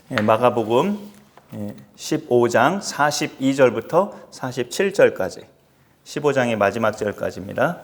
마가복음 15장 42절부터 47절까지 15장의 마지막 절까지입니다.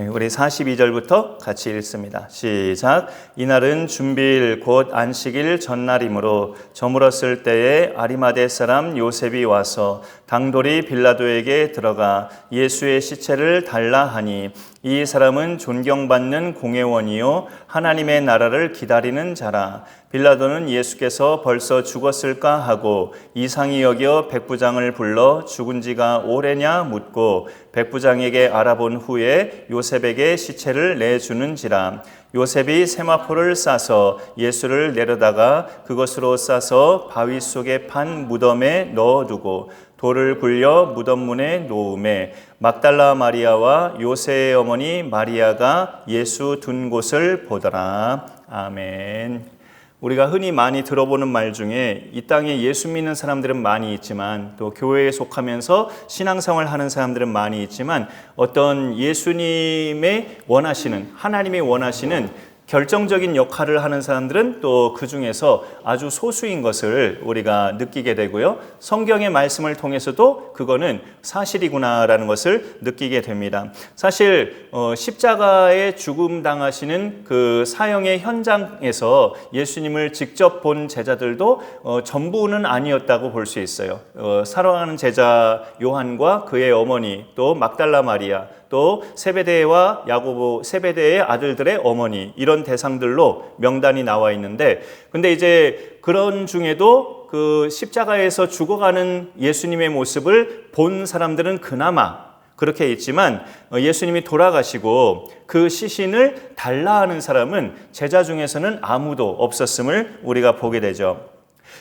우리 42절부터 같이 읽습니다. 시작. 이날은 준비일 곧 안식일 전날이므로 저물었을 때에 아리마대 사람 요셉이 와서 당돌이 빌라도에게 들어가 예수의 시체를 달라 하니 이 사람은 존경받는 공회원이요 하나님의 나라를 기다리는 자라. 빌라도는 예수께서 벌써 죽었을까 하고 이상히 여겨 백부장을 불러 죽은 지가 오래냐 묻고 백부장에게 알아본 후에 요셉에게 시체를 내주는지라. 요셉이 세마포를 싸서 예수를 내려다가 그것으로 싸서 바위 속에 판 무덤에 넣어두고 돌을 굴려 무덤 문에 놓음에 막달라 마리아와 요새의 어머니 마리아가 예수 둔 곳을 보더라. 아멘. 우리가 흔히 많이 들어보는 말 중에 이 땅에 예수 믿는 사람들은 많이 있지만 또 교회에 속하면서 신앙생활을 하는 사람들은 많이 있지만 어떤 예수님의 원하시는, 하나님의 원하시는 결정적인 역할을 하는 사람들은 또 그 중에서 아주 소수인 것을 우리가 느끼게 되고요. 성경의 말씀을 통해서도 그거는 사실이구나라는 것을 느끼게 됩니다. 사실 십자가에 죽음 당하시는 그 사형의 현장에서 예수님을 직접 본 제자들도 전부는 아니었다고 볼 수 있어요. 사랑하는 제자 요한과 그의 어머니 또 막달라 마리아 또 세베대와 야고보 세베대의 아들들의 어머니 이런 대상들로 명단이 나와 있는데 근데 이제 그런 중에도 그 십자가에서 죽어가는 예수님의 모습을 본 사람들은 그나마 그렇게 있지만 예수님이 돌아가시고 그 시신을 달라 하는 사람은 제자 중에서는 아무도 없었음을 우리가 보게 되죠.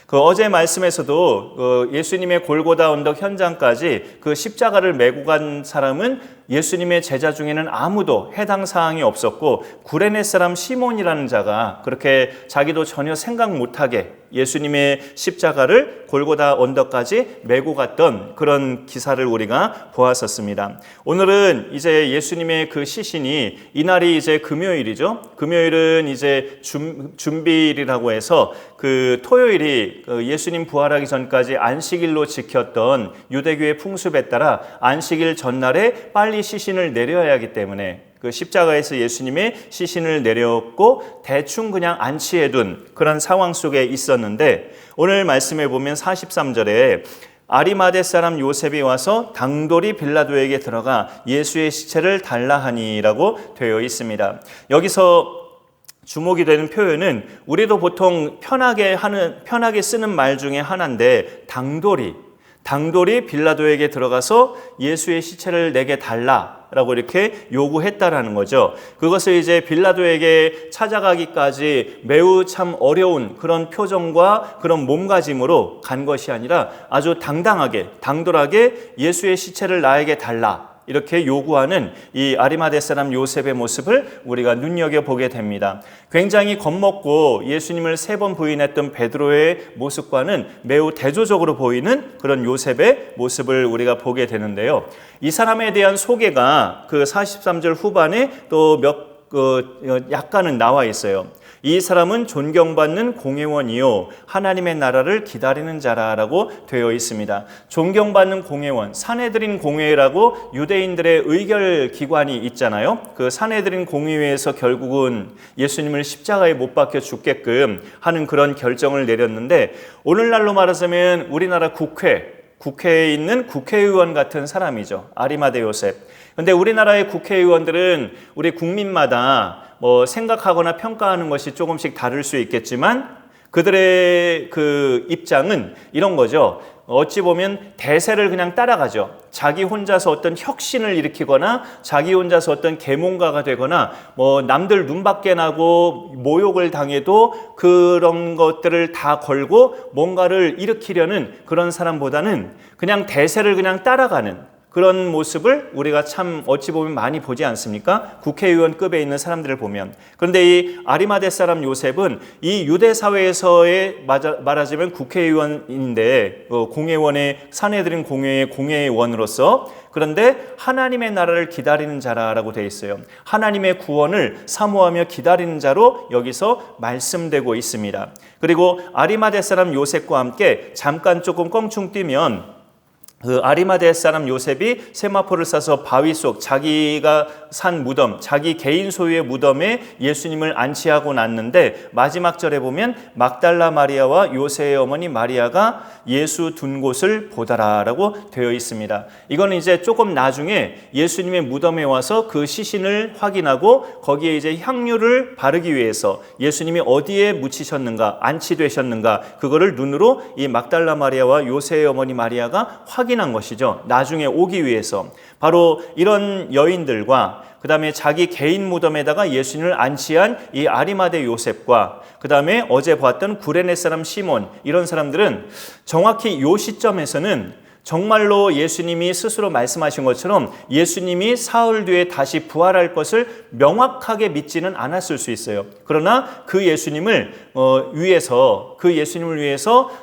그 어제 말씀에서도 예수님의 골고다 언덕 현장까지 그 십자가를 메고 간 사람은 예수님의 제자 중에는 아무도 해당 사항이 없었고 구레네 사람 시몬이라는 자가 그렇게 자기도 전혀 생각 못하게 예수님의 십자가를 골고다 언덕까지 메고 갔던 그런 기사를 우리가 보았었습니다. 오늘은 이제 예수님의 그 시신이 이날이 이제 금요일이죠. 금요일은 이제 준비일이라고 해서 그 토요일이 예수님 부활하기 전까지 안식일로 지켰던 유대교의 풍습에 따라 안식일 전날에 빨리 시신을 내려야 하기 때문에 그 십자가에서 예수님의 시신을 내렸고 대충 그냥 안치해둔 그런 상황 속에 있었는데 오늘 말씀해 보면 43절에 아리마대 사람 요셉이 와서 당돌이 빌라도에게 들어가 예수의 시체를 달라 하니라고 되어 있습니다. 여기서 주목이 되는 표현은 우리도 보통 편하게 쓰는 말 중에 하나인데 당돌이 빌라도에게 들어가서 예수의 시체를 내게 달라라고 이렇게 요구했다라는 거죠. 그것을 이제 빌라도에게 찾아가기까지 매우 참 어려운 그런 표정과 그런 몸가짐으로 간 것이 아니라 아주 당돌하게 예수의 시체를 나에게 달라 이렇게 요구하는 이 아리마대 사람 요셉의 모습을 우리가 눈여겨보게 됩니다. 굉장히 겁먹고 예수님을 3번 부인했던 베드로의 모습과는 매우 대조적으로 보이는 그런 요셉의 모습을 우리가 보게 되는데요. 이 사람에 대한 소개가 그 43절 후반에 또 약간은 나와 있어요. 이 사람은 존경받는 공회원이요 하나님의 나라를 기다리는 자라라고 되어 있습니다. 존경받는 공회원, 산헤드린 공회라고 유대인들의 의결 기관이 있잖아요. 그 산헤드린 공회에서 결국은 예수님을 십자가에 못 박혀 죽게끔 하는 그런 결정을 내렸는데 오늘날로 말하자면 우리나라 국회에 있는 국회의원 같은 사람이죠. 아리마대 요셉. 근데 우리나라의 국회의원들은 우리 국민마다 생각하거나 평가하는 것이 조금씩 다를 수 있겠지만 그들의 그 입장은 이런 거죠. 어찌 보면 대세를 그냥 따라가죠. 자기 혼자서 어떤 혁신을 일으키거나 자기 혼자서 어떤 계몽가가 되거나 남들 눈밖에 나고 모욕을 당해도 그런 것들을 다 걸고 뭔가를 일으키려는 그런 사람보다는 그냥 대세를 그냥 따라가는 그런 모습을 우리가 참 어찌 보면 많이 보지 않습니까? 국회의원급에 있는 사람들을 보면. 그런데 이 아리마대 사람 요셉은 이 유대 사회에서의 말하자면 국회의원인데 공회원의 사내들인 공회의 공회원으로서, 그런데 하나님의 나라를 기다리는 자라고 되어 있어요. 하나님의 구원을 사모하며 기다리는 자로 여기서 말씀되고 있습니다. 그리고 아리마대 사람 요셉과 함께 잠깐 조금 껑충 뛰면 그 아리마대 사람 요셉이 세마포를 싸서 바위 속 자기가 산 무덤, 자기 개인 소유의 무덤에 예수님을 안치하고 났는데 마지막 절에 보면 막달라 마리아와 요새의 어머니 마리아가 예수 둔 곳을 보더라라고 되어 있습니다. 이거는 이제 조금 나중에 예수님의 무덤에 와서 그 시신을 확인하고 거기에 이제 향유를 바르기 위해서 예수님이 어디에 묻히셨는가, 안치되셨는가, 그거를 눈으로 이 막달라 마리아와 요새의 어머니 마리아가 확인한 것이죠. 나중에 오기 위해서. 바로 이런 여인들과 그 다음에 자기 개인 무덤에다가 예수님을 안치한 이 아리마대 요셉과 그 다음에 어제 봤던 구레네 사람 시몬, 이런 사람들은 정확히 이 시점에서는 정말로 예수님이 스스로 말씀하신 것처럼 예수님이 사흘 뒤에 다시 부활할 것을 명확하게 믿지는 않았을 수 있어요. 그러나 그 예수님을 위해서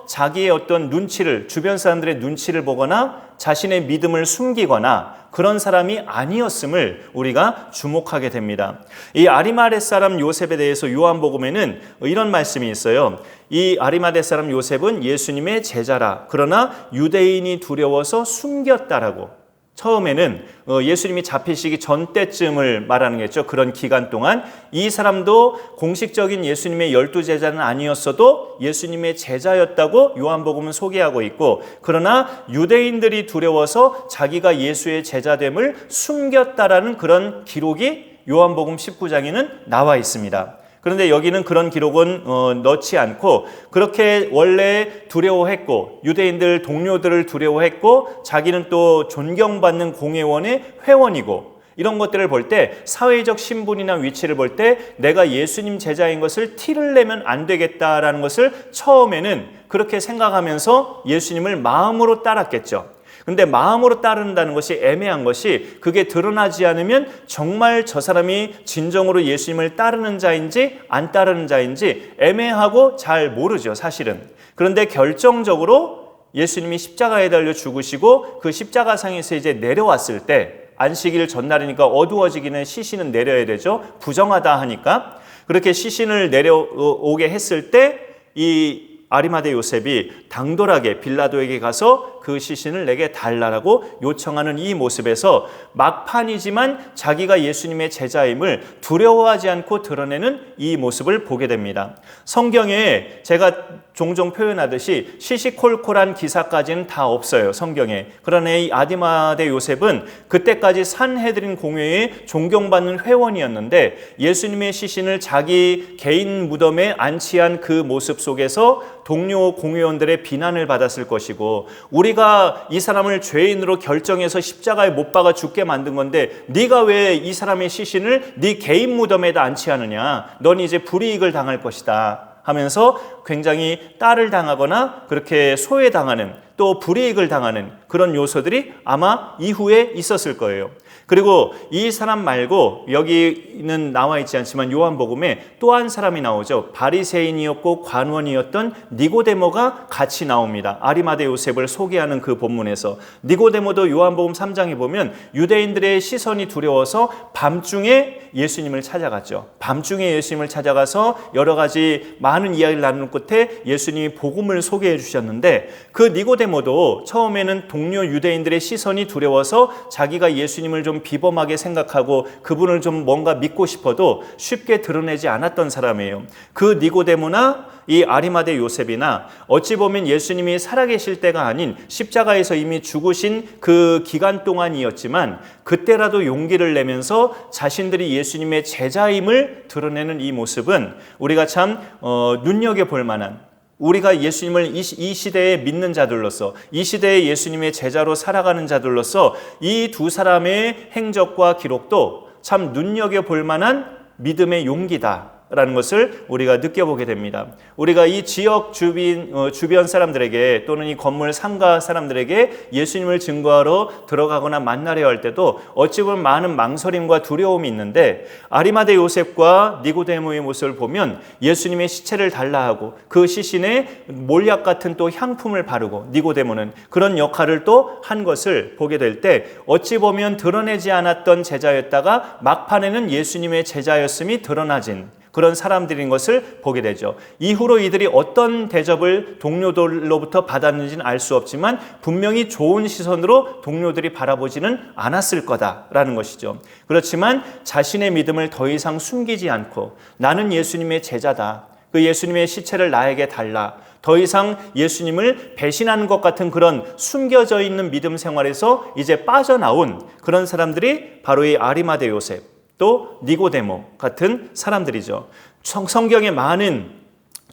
자기의 어떤 눈치를, 주변 사람들의 눈치를 보거나 자신의 믿음을 숨기거나 그런 사람이 아니었음을 우리가 주목하게 됩니다. 이 아리마대 사람 요셉에 대해서 요한복음에는 이런 말씀이 있어요. 이 아리마대 사람 요셉은 예수님의 제자라. 그러나 유대인이 두려워서 숨겼다라고. 처음에는 예수님이 잡히시기 전 때쯤을 말하는 거겠죠. 그런 기간 동안 이 사람도 공식적인 예수님의 12제자는 아니었어도 예수님의 제자였다고 요한복음은 소개하고 있고, 그러나 유대인들이 두려워서 자기가 예수의 제자됨을 숨겼다라는 그런 기록이 요한복음 19장에는 나와 있습니다. 그런데 여기는 그런 기록은 넣지 않고 그렇게 원래 두려워했고 유대인들 동료들을 두려워했고 자기는 또 존경받는 공회원의 회원이고 이런 것들을 볼 때 사회적 신분이나 위치를 볼 때 내가 예수님 제자인 것을 티를 내면 안 되겠다라는 것을 처음에는 그렇게 생각하면서 예수님을 마음으로 따랐겠죠. 근데 마음으로 따른다는 것이 애매한 것이 그게 드러나지 않으면 정말 저 사람이 진정으로 예수님을 따르는 자인지 안 따르는 자인지 애매하고 잘 모르죠, 사실은. 그런데 결정적으로 예수님이 십자가에 달려 죽으시고 그 십자가상에서 이제 내려왔을 때 안식일 전날이니까 어두워지기는 시신은 내려야 되죠. 부정하다 하니까 그렇게 시신을 내려오게 했을 때 이 아리마대 요셉이 당돌하게 빌라도에게 가서 그 시신을 내게 달라고 요청하는 이 모습에서 막판이지만 자기가 예수님의 제자임을 두려워하지 않고 드러내는 이 모습을 보게 됩니다. 성경에 제가 종종 표현하듯이 시시콜콜한 기사까지는 다 없어요, 성경에. 그러나 이 아리마대 요셉은 그때까지 산헤드린 공회에 존경받는 회원이었는데 예수님의 시신을 자기 개인 무덤에 안치한 그 모습 속에서 동료 공회원들의 비난을 받았을 것이고, 우리가 이 사람을 죄인으로 결정해서 십자가에 못 박아 죽게 만든 건데 네가 왜 이 사람의 시신을 네 개인 무덤에다 안치하느냐, 넌 이제 불이익을 당할 것이다 하면서 굉장히 따를 당하거나 그렇게 소외당하는, 또 불이익을 당하는 그런 요소들이 아마 이후에 있었을 거예요. 그리고 이 사람 말고 여기는 나와 있지 않지만 요한복음에 또 한 사람이 나오죠. 바리새인이었고 관원이었던 니고데모가 같이 나옵니다. 아리마대 요셉을 소개하는 그 본문에서. 니고데모도 요한복음 3장에 보면 유대인들의 시선이 두려워서 밤중에 예수님을 찾아갔죠. 밤중에 예수님을 찾아가서 여러 가지 많은 이야기를 나누는 끝에 예수님이 복음을 소개해 주셨는데, 그 니고데모도 처음에는 동료 유대인들의 시선이 두려워서 자기가 예수님을 좀 비범하게 생각하고 그분을 좀 뭔가 믿고 싶어도 쉽게 드러내지 않았던 사람이에요. 그 니고데모나 이 아리마대 요셉이나 어찌 보면 예수님이 살아계실 때가 아닌 십자가에서 이미 죽으신 그 기간 동안이었지만 그때라도 용기를 내면서 자신들이 예수님의 제자임을 드러내는 이 모습은 우리가 참 눈여겨볼 만한, 우리가 예수님을 이 시대에 믿는 자들로서, 이 시대에 예수님의 제자로 살아가는 자들로서 이 두 사람의 행적과 기록도 참 눈여겨볼 만한 믿음의 용기다 라는 것을 우리가 느껴보게 됩니다. 우리가 이 지역 주변 사람들에게 또는 이 건물 상가 사람들에게 예수님을 증거하러 들어가거나 만나려 할 때도 어찌 보면 많은 망설임과 두려움이 있는데, 아리마대 요셉과 니고데모의 모습을 보면 예수님의 시체를 달라 하고 그 시신에 몰약 같은 또 향품을 바르고, 니고데모는 그런 역할을 또 한 것을 보게 될 때 어찌 보면 드러내지 않았던 제자였다가 막판에는 예수님의 제자였음이 드러나진 그런 사람들인 것을 보게 되죠. 이후로 이들이 어떤 대접을 동료들로부터 받았는지는 알 수 없지만 분명히 좋은 시선으로 동료들이 바라보지는 않았을 거다라는 것이죠. 그렇지만 자신의 믿음을 더 이상 숨기지 않고, 나는 예수님의 제자다, 그 예수님의 시체를 나에게 달라, 더 이상 예수님을 배신하는 것 같은 그런 숨겨져 있는 믿음 생활에서 이제 빠져나온 그런 사람들이 바로 이 아리마대 요셉, 또 니고데모 같은 사람들이죠. 성경에 많은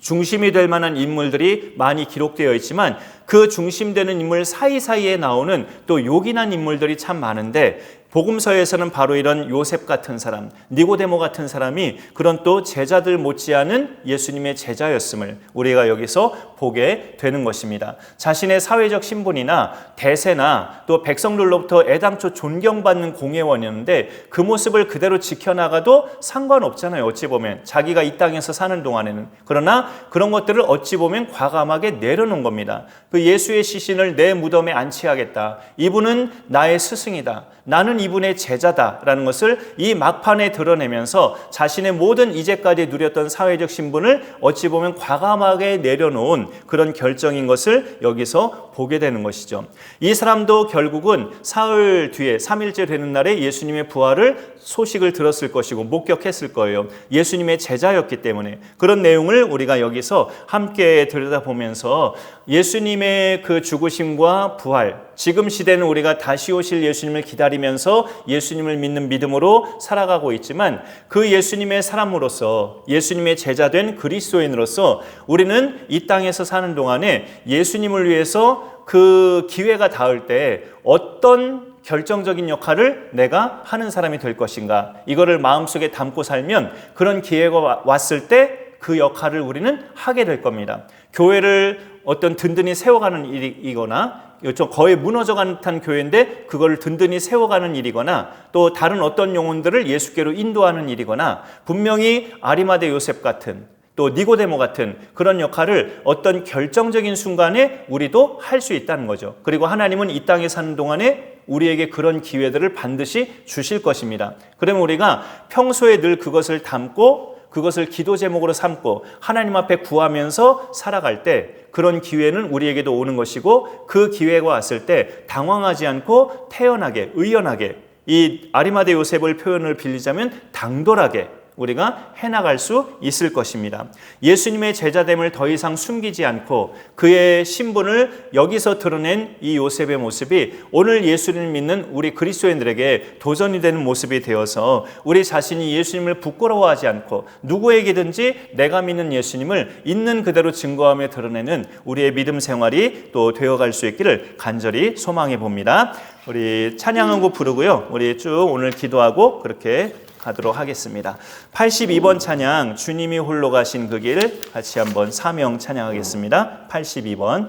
중심이 될 만한 인물들이 많이 기록되어 있지만 그 중심되는 인물 사이사이에 나오는 또 요긴한 인물들이 참 많은데, 복음서에서는 바로 이런 요셉 같은 사람, 니고데모 같은 사람이 그런 또 제자들 못지않은 예수님의 제자였음을 우리가 여기서 보게 되는 것입니다. 자신의 사회적 신분이나 대세나 또 백성들로부터 애당초 존경받는 공회원이었는데 그 모습을 그대로 지켜나가도 상관없잖아요. 어찌 보면 자기가 이 땅에서 사는 동안에는. 그러나 그런 것들을 어찌 보면 과감하게 내려놓은 겁니다. 그 예수의 시신을 내 무덤에 안치하겠다, 이분은 나의 스승이다, 나는 이분의 제자다라는 것을 이 막판에 드러내면서 자신의 모든 이제까지 누렸던 사회적 신분을 어찌 보면 과감하게 내려놓은 그런 결정인 것을 여기서 보게 되는 것이죠. 이 사람도 결국은 사흘 뒤에 3일째 되는 날에 예수님의 부활을 소식을 들었을 것이고 목격했을 거예요. 예수님의 제자였기 때문에. 그런 내용을 우리가 여기서 함께 들여다보면서 예수님의 그 죽으심과 부활, 지금 시대는 우리가 다시 오실 예수님을 기다리면서 예수님을 믿는 믿음으로 살아가고 있지만, 그 예수님의 사람으로서, 예수님의 제자된 그리스도인으로서 우리는 이 땅에서 사는 동안에 예수님을 위해서 그 기회가 닿을 때 어떤 결정적인 역할을 내가 하는 사람이 될 것인가, 이거를 마음속에 담고 살면 그런 기회가 왔을 때 그 역할을 우리는 하게 될 겁니다. 교회를 어떤 든든히 세워가는 일이거나, 좀 거의 무너져가는 듯한 교회인데 그걸 든든히 세워가는 일이거나, 또 다른 어떤 영혼들을 예수께로 인도하는 일이거나, 분명히 아리마대 요셉 같은 또 니고데모 같은 그런 역할을 어떤 결정적인 순간에 우리도 할 수 있다는 거죠. 그리고 하나님은 이 땅에 사는 동안에 우리에게 그런 기회들을 반드시 주실 것입니다. 그러면 우리가 평소에 늘 그것을 담고 그것을 기도 제목으로 삼고 하나님 앞에 구하면서 살아갈 때 그런 기회는 우리에게도 오는 것이고, 그 기회가 왔을 때 당황하지 않고 태연하게, 의연하게, 이 아리마대 요셉을 표현을 빌리자면 당돌하게 우리가 해나갈 수 있을 것입니다. 예수님의 제자됨을 더 이상 숨기지 않고 그의 신분을 여기서 드러낸 이 요셉의 모습이 오늘 예수님을 믿는 우리 그리스도인들에게 도전이 되는 모습이 되어서 우리 자신이 예수님을 부끄러워하지 않고 누구에게든지 내가 믿는 예수님을 있는 그대로 증거하며 드러내는 우리의 믿음 생활이 또 되어갈 수 있기를 간절히 소망해 봅니다. 우리 찬양 한 곡 부르고요, 우리 쭉 오늘 기도하고 그렇게 가도록 하겠습니다. 82번 찬양, 주님이 홀로 가신 그 길, 같이 한번 사명 찬양하겠습니다. 82번.